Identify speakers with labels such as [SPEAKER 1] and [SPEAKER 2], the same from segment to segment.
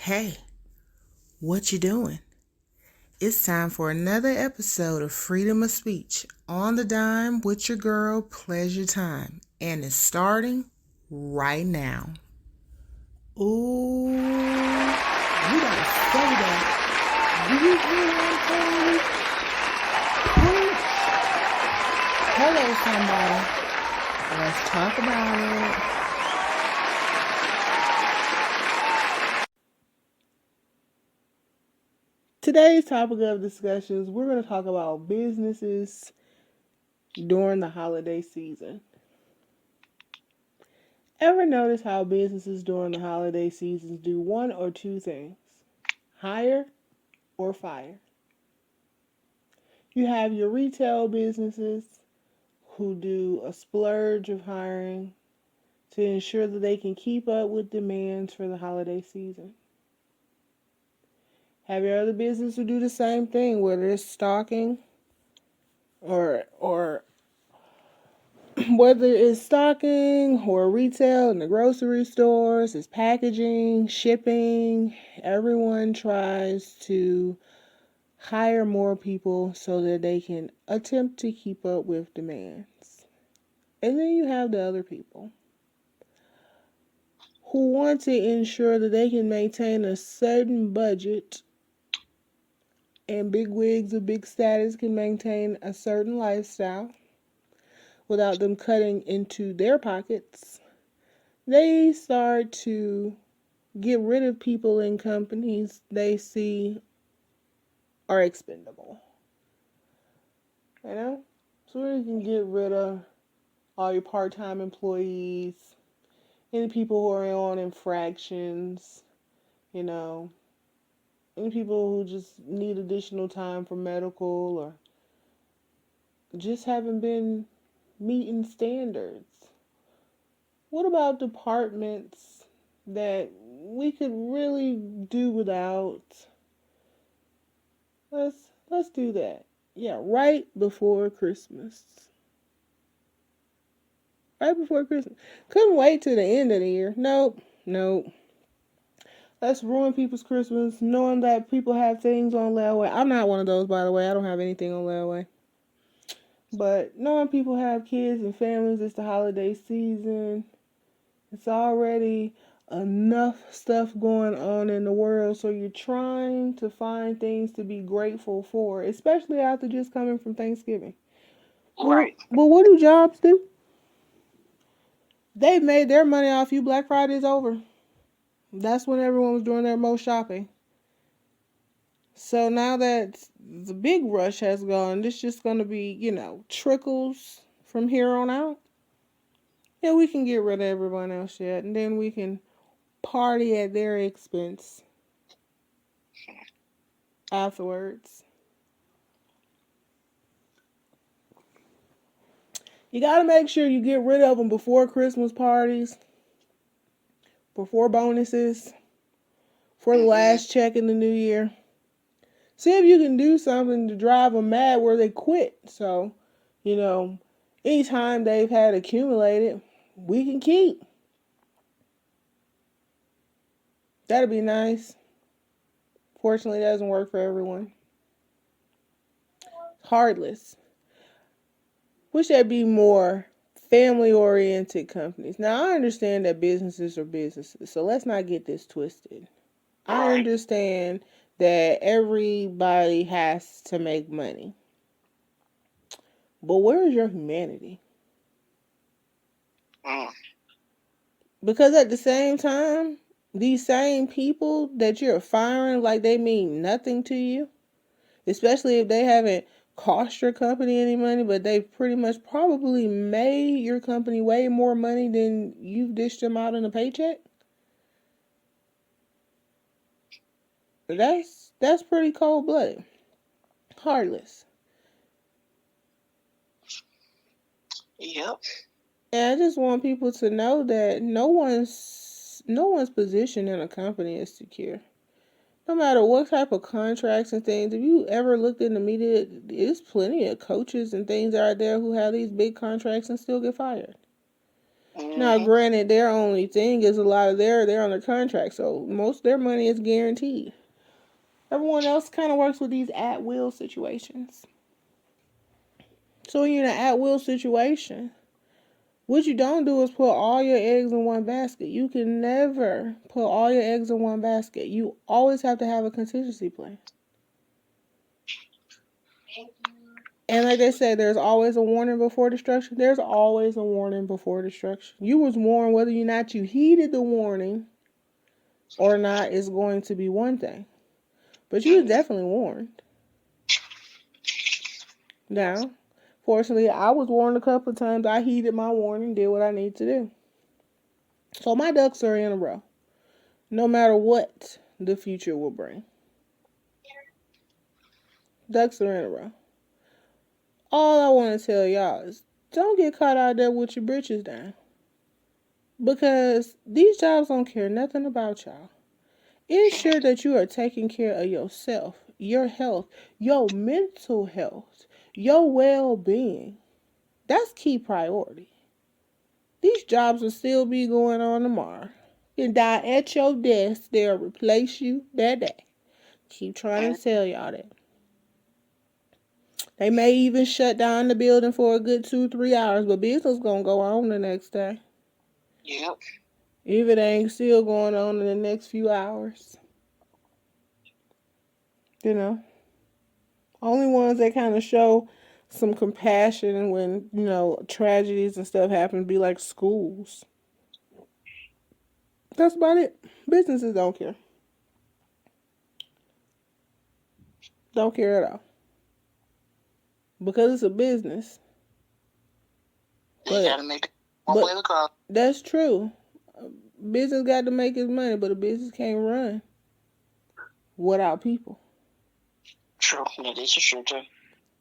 [SPEAKER 1] Hey, what you doing? It's time for another episode of Freedom of Speech on the dime with your girl Pleasure Time, and it's starting right now. Ooh, you gotta say that. Do you hear that, Hello, somebody. Let's talk about it. Today's topic of discussions, we're going to talk about businesses during the holiday season. Ever notice how businesses during the holiday seasons do one or two things? Hire or fire. You have your retail businesses who do a splurge of hiring to ensure that they can keep up with demands for the holiday season. Have your other businesses who do the same thing, whether it's stocking or whether it's stocking or retail in the grocery stores, it's packaging, shipping, everyone tries to hire more people so that they can attempt to keep up with demands. And then you have the other people who want to ensure that they can maintain a certain budget, and big wigs of big status can maintain a certain lifestyle without them cutting into their pockets. They start to get rid of people in companies they see are expendable. You know? So you can get rid of all your part-time employees, any people who are on infractions, any people who just need additional time for medical or just haven't been meeting standards. What about departments that we could really do without? Let's do that. Yeah, right before Christmas. Right before Christmas. Couldn't wait till the end of the year. Nope. Let's ruin people's Christmas knowing that people have things on layaway. I'm not one of those, by the way. I don't have anything on layaway. But knowing people have kids and families, it's the holiday season. It's already enough stuff going on in the world, so you're trying to find things to be grateful for, especially after just coming from Thanksgiving.
[SPEAKER 2] Right.
[SPEAKER 1] But what do jobs do? They've made their money off you. Black Friday's over. That's when everyone was doing their most shopping. So now that the big rush has gone, it's just going to be, trickles from here on out. Yeah, we can get rid of everyone else yet, and then we can party at their expense afterwards. You got to make sure you get rid of them before Christmas parties, before bonuses, for the last check in the new year. See if you can do something to drive them mad where they quit. So, anytime they've had accumulated, we can keep. That'd be nice. Fortunately, it doesn't work for everyone. Heartless. Wish there'd be more family-oriented companies. Now, I understand that businesses are businesses, so let's not get this twisted. I understand that everybody has to make money. But where is your humanity? Because at the same time, these same people that you're firing like they mean nothing to you, especially if they haven't cost your company any money, but they pretty much probably made your company way more money than you've dished them out in a paycheck. That's pretty cold-blooded. Heartless.
[SPEAKER 2] Yep.
[SPEAKER 1] And I just want people to know that no one's position in a company is secure. No matter what type of contracts and things, if you ever looked in the media, there's plenty of coaches and things out there who have these big contracts and still get fired. Now,
[SPEAKER 2] Mm-hmm.
[SPEAKER 1] granted, their only thing is a lot of they're under contract, so most of their money is guaranteed. Everyone else kind of works with these at will situations. So when you're in an at will situation, what you don't do is put all your eggs in one basket. You can never put all your eggs in one basket. You always have to have a contingency plan. And like they say, there's always a warning before destruction. There's always a warning before destruction. You was warned whether or not you heeded the warning or not is going to be one thing. But you was definitely warned. Now, fortunately, I was warned a couple of times. I heeded my warning, did what I need to do. So my ducks are in a row, no matter what the future will bring. Ducks are in a row. All I want to tell y'all is don't get caught out there with your britches down. Because these jobs don't care nothing about y'all. Ensure that you are taking care of yourself, your health, your mental health, your well being. That's key priority. These jobs will still be going on tomorrow. You can die at your desk, they'll replace you that day. Keep trying to tell y'all that. They may even shut down the building for a good 2-3 hours, but business gonna go on the next day.
[SPEAKER 2] Yep.
[SPEAKER 1] If it ain't still going on in the next few hours. You know? Only ones that kind of show some compassion when, tragedies and stuff happen be like schools. That's about it. Businesses don't care. Don't care at all. Because it's a business.
[SPEAKER 2] They gotta make it one way to go.
[SPEAKER 1] That's true. Business got to make its money, but a business can't run without people.
[SPEAKER 2] True. That is true too.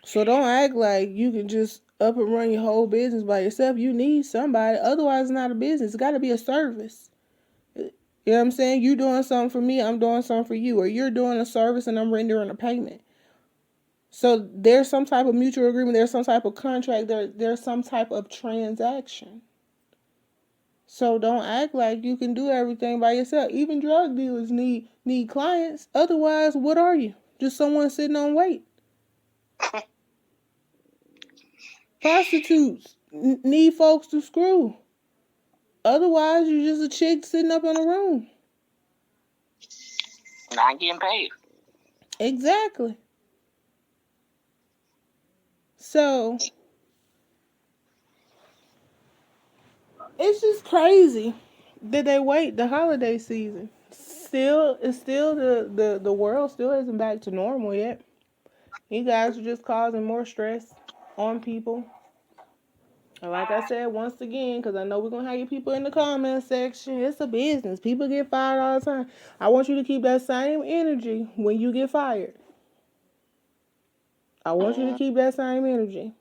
[SPEAKER 1] So don't act like you can just up and run your whole business by yourself. You need somebody. Otherwise, it's not a business. It's got to be a service. You know what I'm saying? You doing something for me, I'm doing something for you. Or you're doing a service and I'm rendering a payment. So there's some type of mutual agreement. There's some type of contract. There's some type of transaction. So don't act like you can do everything by yourself. Even drug dealers need clients. Otherwise, what are you? Just someone sitting on wait. Prostitutes need folks to screw. Otherwise, you're just a chick sitting up in a room.
[SPEAKER 2] Not getting paid.
[SPEAKER 1] Exactly. So it's just crazy that they wait the holiday season. It's still the world still isn't back to normal yet. You guys are just causing more stress on people. And like I said, once again, because I know we're going to have you people in the comment section, it's a business. People get fired all the time. I want you to keep that same energy when you get fired. I want you to keep that same energy.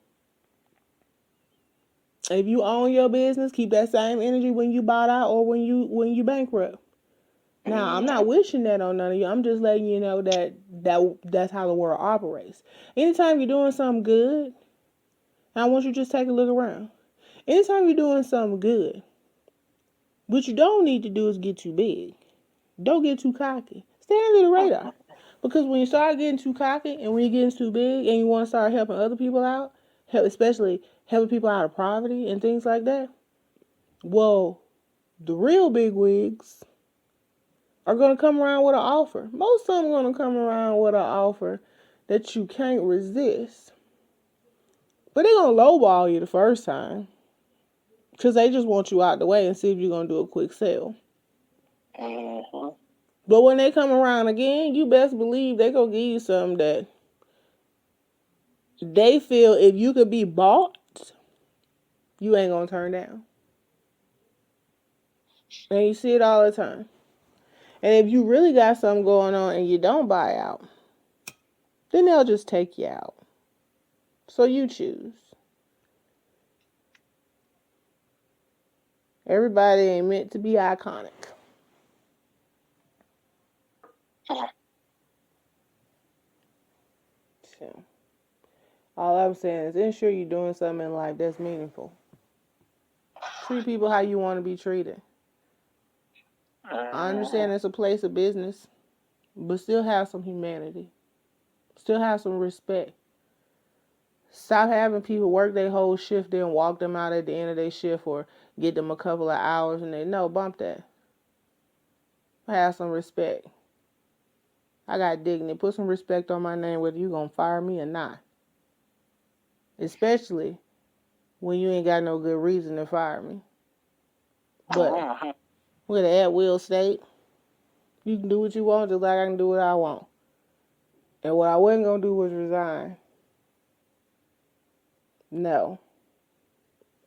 [SPEAKER 1] If you own your business, keep that same energy when you bought out or when you bankrupt. Now, I'm not wishing that on none of you. I'm just letting you know that's how the world operates. Anytime you're doing something good, I want you to just take a look around. Anytime you're doing something good, what you don't need to do is get too big. Don't get too cocky. Stay under the radar. Because when you start getting too cocky and when you're getting too big and you want to start helping other people out, especially helping people out of poverty and things like that, well, the real big wigs are going to come around with an offer. Most of them are going to come around with an offer that you can't resist. But they're going to lowball you the first time. Because they just want you out the way and see if you're going to do a quick sale. But when they come around again, you best believe they're going to give you something that they feel if you could be bought, you ain't going to turn down. And you see it all the time. And if you really got something going on and you don't buy out, then they'll just take you out. So you choose. Everybody ain't meant to be iconic. So, all I'm saying is ensure you're doing something in life that's meaningful treat people how you want to be treated. I understand it's a place of business, but still have some humanity. Still have some respect. Stop having people work their whole shift, then walk them out at the end of their shift or get them a couple of hours and they no, bump that. Have some respect. I got dignity. Put some respect on my name whether you gonna fire me or not. Especially when you ain't got no good reason to fire me. But with an at-will state, you can do what you want just like I can do what I want. And what I wasn't gonna do was resign. No.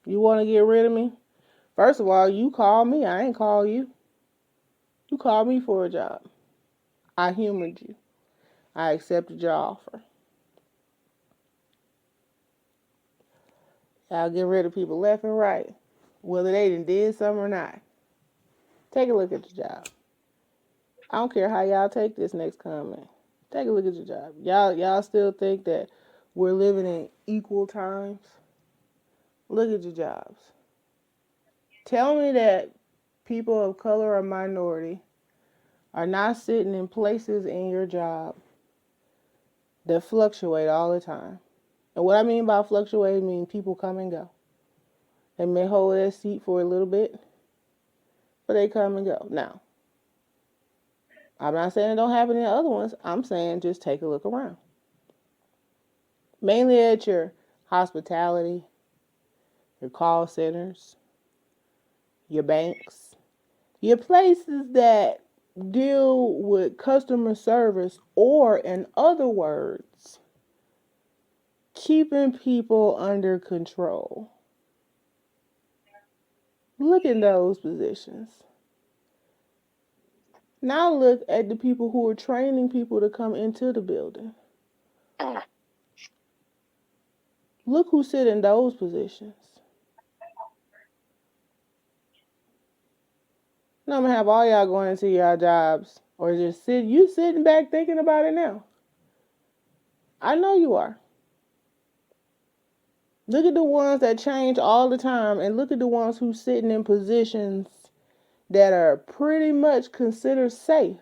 [SPEAKER 1] You want to get rid of me? First of all, you call me. I ain't call you. You called me for a job. I humored you. I accepted your offer. Y'all get rid of people left and right, whether they did something or not. Take a look at your job. I don't care how y'all take this next comment. Take a look at your job. Y'all still think that we're living in equal times? Look at your jobs. Tell me that people of color or minority are not sitting in places in your job that fluctuate all the time. And what I mean by fluctuate, I mean people come and go. They may hold their seat for a little bit, but they come and go. Now, I'm not saying it don't happen in other ones. I'm saying just take a look around. Mainly at your hospitality, your call centers, your banks, your places that deal with customer service, or in other words, keeping people under control. Look at those positions. Now look at the people who are training people to come into the building. Look who sit in those positions. Now I'm gonna have all y'all going into your jobs or just sitting back thinking about it now. I know you are. Look at the ones that change all the time and look at the ones who sitting in positions that are pretty much considered safe.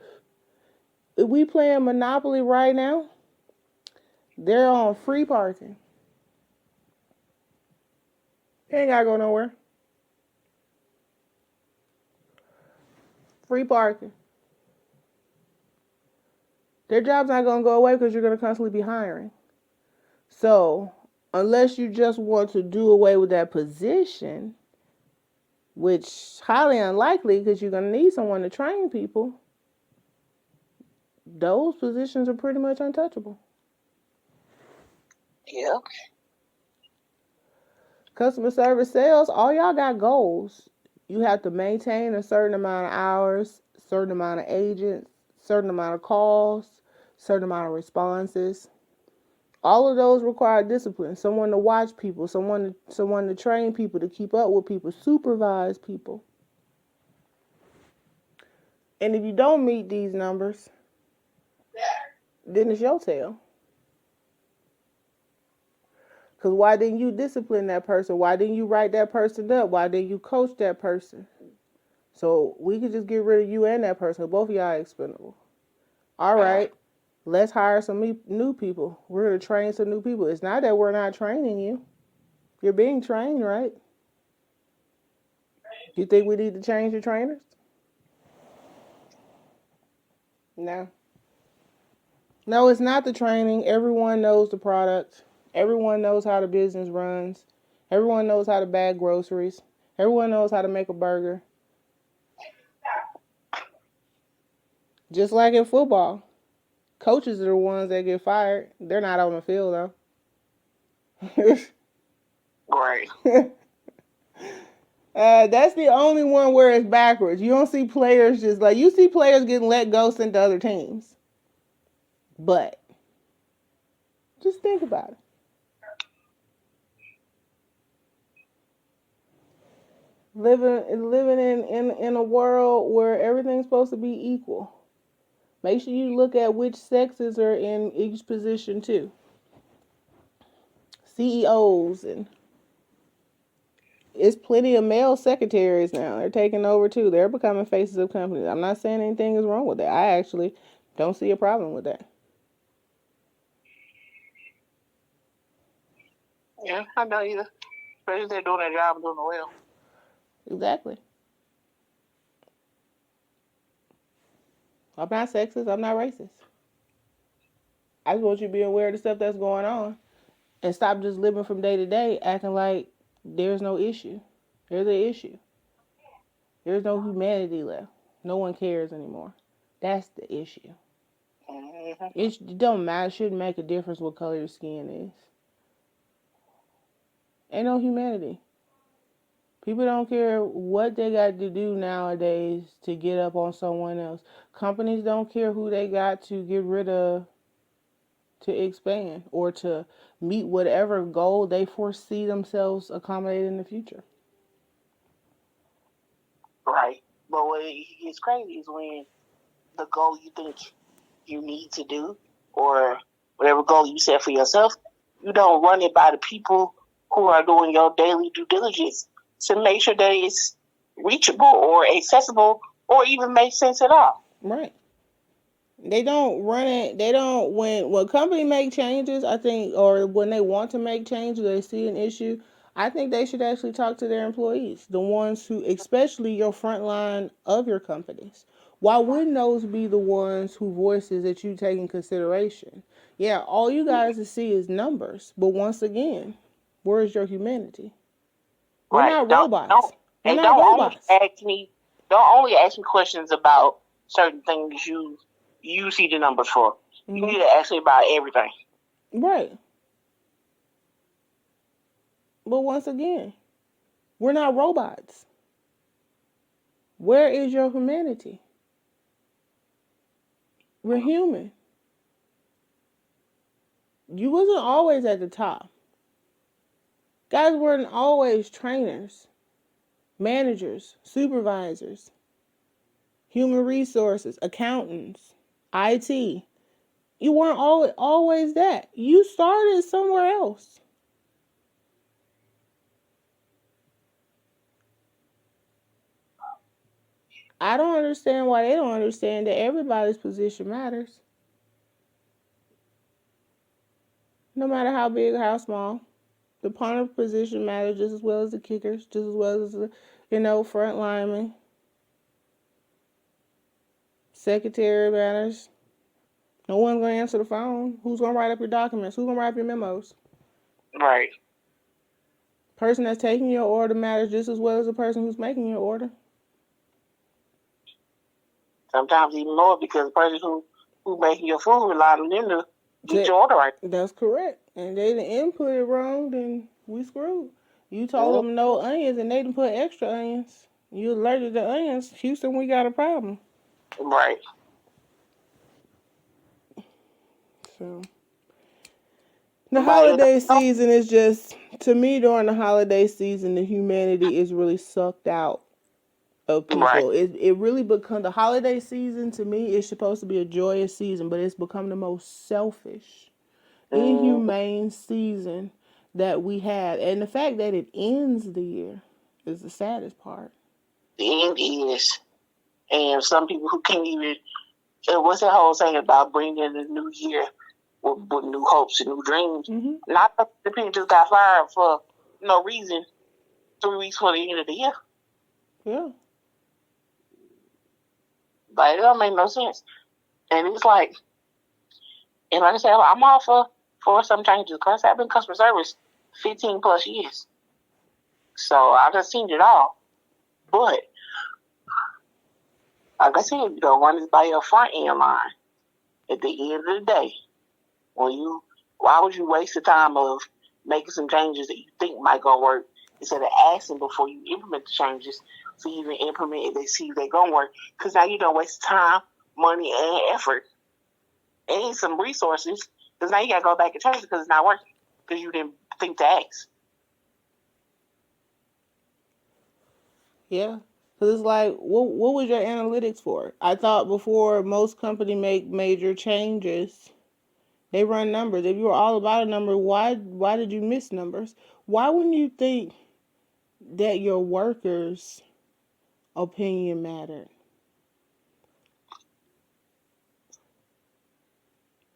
[SPEAKER 1] If we playing Monopoly right now, they're on free parking. They ain't gotta go nowhere. Free parking. Their job's not gonna go away because you're gonna constantly be hiring. So unless you just want to do away with that position, which highly unlikely because you're going to need someone to train people, those positions are pretty much untouchable.
[SPEAKER 2] Yep.
[SPEAKER 1] Customer service sales, all y'all got goals. You have to maintain a certain amount of hours, certain amount of agents, certain amount of calls, certain amount of responses. All of those require discipline. Someone to watch people, someone to train people, to keep up with people, supervise people. And if you don't meet these numbers, then it's your tail. Because why didn't you discipline that person? Why didn't you write that person up? Why didn't you coach that person? So we could just get rid of you and that person. Both of y'all are expendable. All right, let's hire some new people. We're going to train some new people. It's not that we're not training you. You're being trained, right? You think we need to change the trainers? No. No, it's not the training. Everyone knows the product. Everyone knows how the business runs. Everyone knows how to bag groceries. Everyone knows how to make a burger. Just like in football. Coaches are the ones that get fired. They're not on the field, though.
[SPEAKER 2] Right.
[SPEAKER 1] That's the only one where it's backwards. You don't see players just like, you see players getting let go sent to other teams. But just think about it. Living in a world where everything's supposed to be equal. Make sure you look at which sexes are in each position too. CEOs and It's plenty of male secretaries now. They're taking over too. They're becoming faces of companies. I'm not saying anything is wrong with that. I actually don't see a problem with that.
[SPEAKER 2] Yeah, I know either. Especially if they're doing their job and doing it well.
[SPEAKER 1] Exactly. I'm not sexist. I'm not racist. I just want you to be aware of the stuff that's going on and stop just living from day to day acting like there's no issue. There's an issue. There's no humanity left. No one cares anymore. That's the issue.
[SPEAKER 2] Mm-hmm.
[SPEAKER 1] It don't matter. It shouldn't make a difference what color your skin is. Ain't no humanity. People don't care what they got to do nowadays to get up on someone else. Companies don't care who they got to get rid of to expand or to meet whatever goal they foresee themselves accommodating in the future.
[SPEAKER 2] Right. But what gets crazy is when the goal you think you need to do or whatever goal you set for yourself, you don't run it by the people who are doing your daily due diligence to make sure that it's reachable or accessible or even make sense at all.
[SPEAKER 1] Right. They don't run it. They don't when company make changes. I think, or when they want to make changes, they see an issue. I think they should actually talk to their employees, the ones who, especially your front line of your companies. Why wouldn't those be the ones who voices that you take in consideration? Yeah, all you guys to see is numbers, but once again, where is your humanity? We're
[SPEAKER 2] Right.
[SPEAKER 1] not robots. We're
[SPEAKER 2] And
[SPEAKER 1] not robots.
[SPEAKER 2] don't only ask me questions about certain things you see the numbers for.
[SPEAKER 1] Mm-hmm.
[SPEAKER 2] You need to ask me about everything.
[SPEAKER 1] Right. But once again, we're not robots. Where is your humanity? We're human. You wasn't always at the top. Guys weren't always trainers, managers, supervisors, human resources, accountants, IT. You weren't always that. You started somewhere else. I don't understand why they don't understand that everybody's position matters. No matter how big or how small. The punter position matters just as well as the kickers, just as well as the, front linemen. Secretary matters. No one's going to answer the phone. Who's going to write up your documents? Who's going to write up your memos?
[SPEAKER 2] Right.
[SPEAKER 1] Person that's taking your order matters just as well as the person who's making your order.
[SPEAKER 2] Sometimes even more because the person who making your food rely on them to get your order right.
[SPEAKER 1] That's correct. And they didn't input it wrong, then we screwed. You told them no onions and they didn't put extra onions. You allergic to onions. Houston, we got a problem.
[SPEAKER 2] Right.
[SPEAKER 1] So the holiday season is just, to me, during the holiday season, the humanity is really sucked out of people. Right. It really become, the holiday season to me is supposed to be a joyous season, but it's become the most selfish, inhumane season that we have. And the fact that it ends the year is the saddest part.
[SPEAKER 2] The end is. And some people who can't even, what's that whole thing about bringing in the new year with new hopes and new dreams?
[SPEAKER 1] Mm-hmm.
[SPEAKER 2] Not the people just got fired for no reason 3 weeks before the end of the year.
[SPEAKER 1] Yeah.
[SPEAKER 2] But it don't make no sense. And it's like, and like I said, I'm all for some changes because I've been customer service 15 plus years. So I've just seen it all. But like I said, you don't run this by your front end line. At the end of the day, why would you waste the time of making some changes that you think might go work instead of asking before you implement the changes so you even implement it, they see if they're going to work? Because now you don't waste time, money, and effort, and some resources, because now you got to go back and change it because it's not working, because you didn't think to ask.
[SPEAKER 1] Yeah. Because it's like, what was your analytics for? I thought before most company make major changes, they run numbers. If you were all about a number, why did you miss numbers? Why wouldn't you think that your workers' opinion mattered.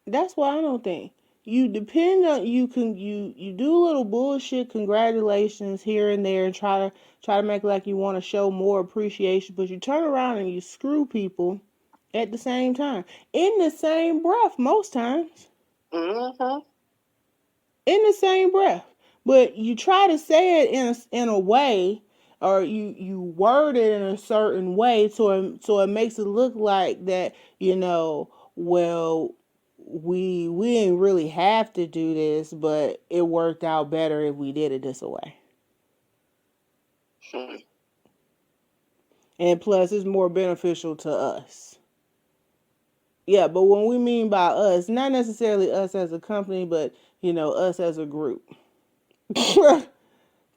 [SPEAKER 1] That's why I don't think you depend on you do a little bullshit congratulations here and there and try to make like you want to show more appreciation, but you turn around and you screw people at the same time in the same breath most times.
[SPEAKER 2] Mm-hmm.
[SPEAKER 1] In the same breath. But you try to say it in a way, or you word it in a certain way, so it makes it look like that, well, we didn't really have to do this, but it worked out better if we did it this way. And plus, it's more beneficial to us. Yeah, but when we mean by us, not necessarily us as a company, but us as a group. Because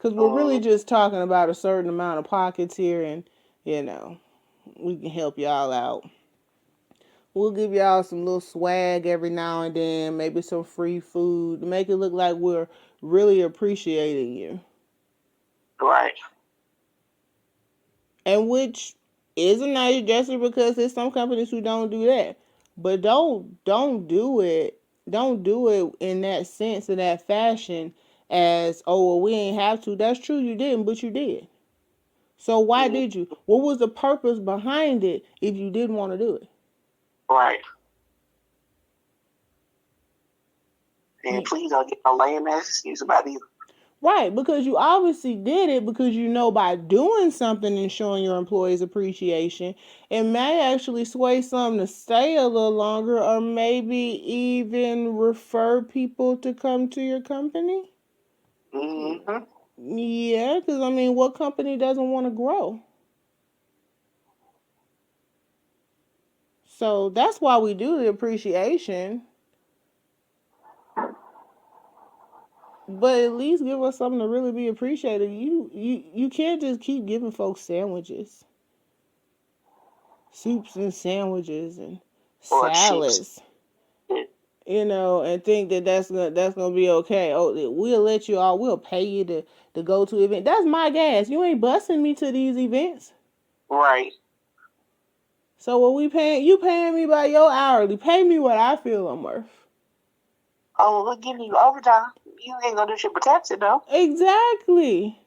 [SPEAKER 1] we're really just talking about a certain amount of pockets here, and, we can help y'all out. We'll give y'all some little swag every now and then, maybe some free food to make it look like we're really appreciating you.
[SPEAKER 2] Right.
[SPEAKER 1] And which is a nice gesture because there's some companies who don't do that. But don't do it. Don't do it in that sense, in that fashion, as, oh, well, we ain't have to. That's true, you didn't, but you did. So why did you? What was the purpose behind it if you didn't want to do it?
[SPEAKER 2] Right. And please don't get no lame ass excuse about it.
[SPEAKER 1] Right, because you obviously did it because by doing something and showing your employees appreciation, it may actually sway some to stay a little longer or maybe even refer people to come to your company.
[SPEAKER 2] Mm-hmm.
[SPEAKER 1] Yeah, because what company doesn't want to grow? So that's why we do the appreciation. But at least give us something to really be appreciated. You can't just keep giving folks sandwiches, soups and sandwiches and salads, and think that that's gonna be okay. Oh, we'll let you all. We'll pay you to go to event. That's my gas. You ain't busing me to these events.
[SPEAKER 2] Right.
[SPEAKER 1] So what we paying? You paying me by your hourly? Pay me what I feel I'm worth.
[SPEAKER 2] Oh, we're giving you overtime. You ain't gonna do shit but tax it though.
[SPEAKER 1] Exactly.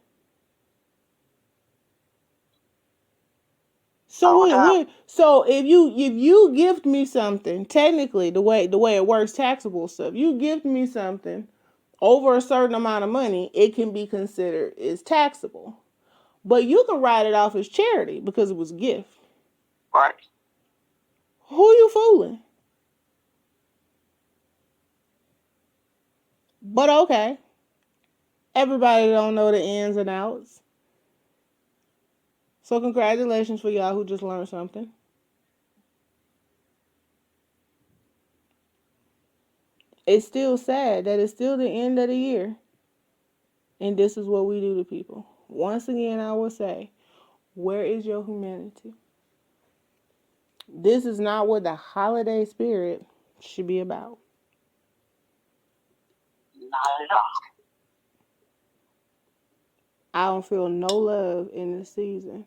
[SPEAKER 1] So if you gift me something, technically the way it works, taxable stuff, you gift me something over a certain amount of money, it can be considered as taxable. But you can write it off as charity because it was a gift.
[SPEAKER 2] Right.
[SPEAKER 1] Who you fooling? But okay. Everybody don't know the ins and outs. So congratulations for y'all who just learned something. It's still sad that it's still the end of the year. And this is what we do to people. Once again, I will say, where is your humanity? This is not what the holiday spirit should be about.
[SPEAKER 2] Not at all.
[SPEAKER 1] I don't feel no love in this season.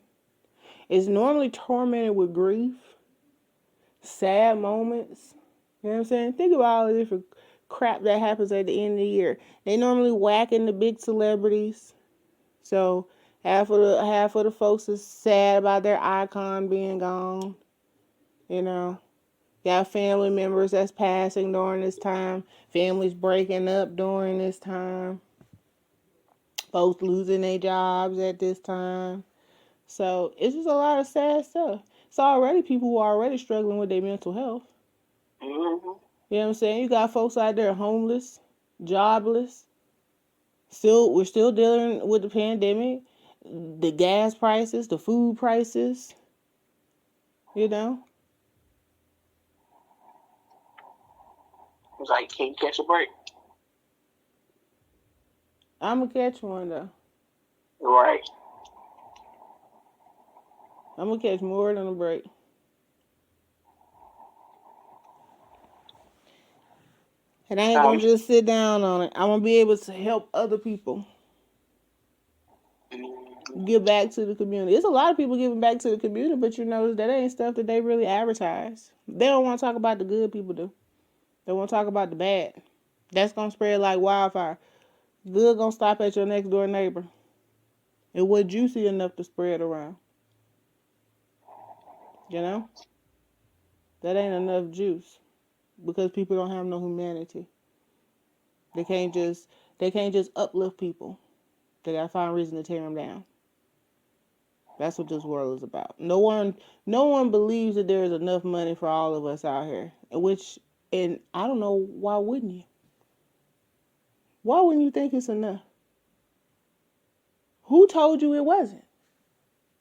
[SPEAKER 1] It's normally tormented with grief, sad moments. You know what I'm saying? Think about all the different crap that happens at the end of the year. They normally whacking the big celebrities. So half of the folks is sad about their icon being gone. Got family members that's passing during this time. Families breaking up during this time. Folks losing their jobs at this time. So it's just a lot of sad stuff. It's already people who are already struggling with their mental health.
[SPEAKER 2] Mm-hmm.
[SPEAKER 1] You know what I'm saying? You got folks out there homeless, jobless. We're still dealing with the pandemic, the gas prices, the food prices.
[SPEAKER 2] It's like, can't catch a break.
[SPEAKER 1] I'm going to catch one, though.
[SPEAKER 2] Right.
[SPEAKER 1] I'm going to catch more than a break. And I ain't going to just sit down on it. I'm going to be able to help other people.
[SPEAKER 2] Mm-hmm.
[SPEAKER 1] give back to the community. It's a lot of people giving back to the community, but you notice that ain't stuff that they really advertise. They don't want to talk about the good people do. They want to talk about the bad. That's going to spread like wildfire. Good going to stop at your next door neighbor. It was juicy enough to spread around. You know? That ain't enough juice. Because people don't have no humanity. They can't just uplift people. They gotta find a reason to tear them down. That's what this world is about. No one believes that there is enough money for all of us out here. And I don't know, why wouldn't you? Why wouldn't you think it's enough? Who told you it wasn't?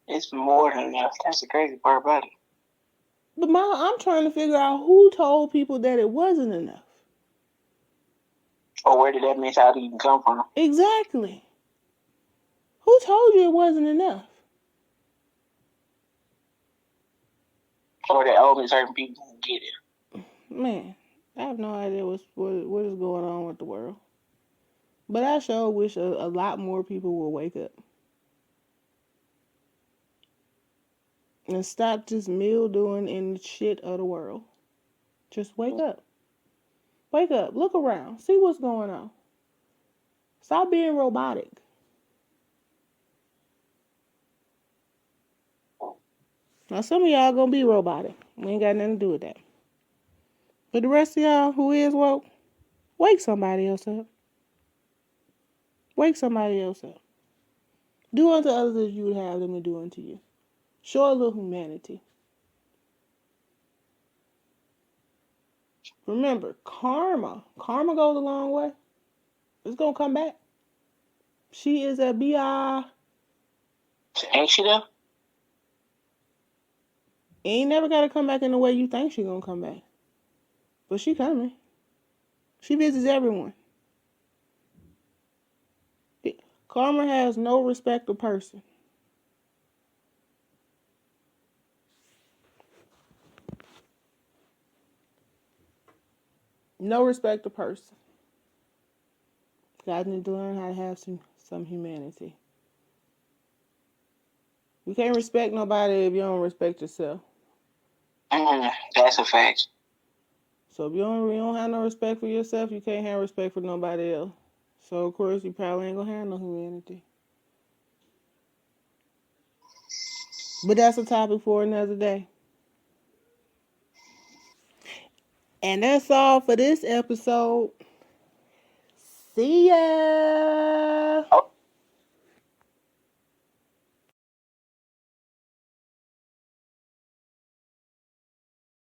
[SPEAKER 2] It's more than enough. That's the crazy part about it.
[SPEAKER 1] But I'm trying to figure out who told people that it wasn't enough.
[SPEAKER 2] Or where did that mentality even come from?
[SPEAKER 1] Exactly. Who told you it wasn't enough?
[SPEAKER 2] Or that only certain people can get it.
[SPEAKER 1] Man, I have no idea what is going on with the world. But I sure wish a lot more people would wake up. And stop just mildewing in the shit of the world. Just wake up. Wake up. Look around. See what's going on. Stop being robotic. Now, some of y'all gonna be robotic. We ain't got nothing to do with that. But the rest of y'all who is woke, wake somebody else up. Wake somebody else up. Do unto others as you would have them to do unto you. Show a little humanity. Remember, karma goes a long way. It's gonna come back. She is a B.I.
[SPEAKER 2] Ain't she though?
[SPEAKER 1] Ain't never gotta come back in the way you think she gonna come back. But she coming. She visits everyone. Karma has no respect of person. No respect of person. Guys need to learn how to have some humanity. You can't respect nobody if you don't respect yourself.
[SPEAKER 2] That's a fact.
[SPEAKER 1] So if you don't have no respect for yourself, you can't have respect for nobody else. So of course you probably ain't gonna have no humanity. But that's a topic for another day. And that's all for this episode. See ya!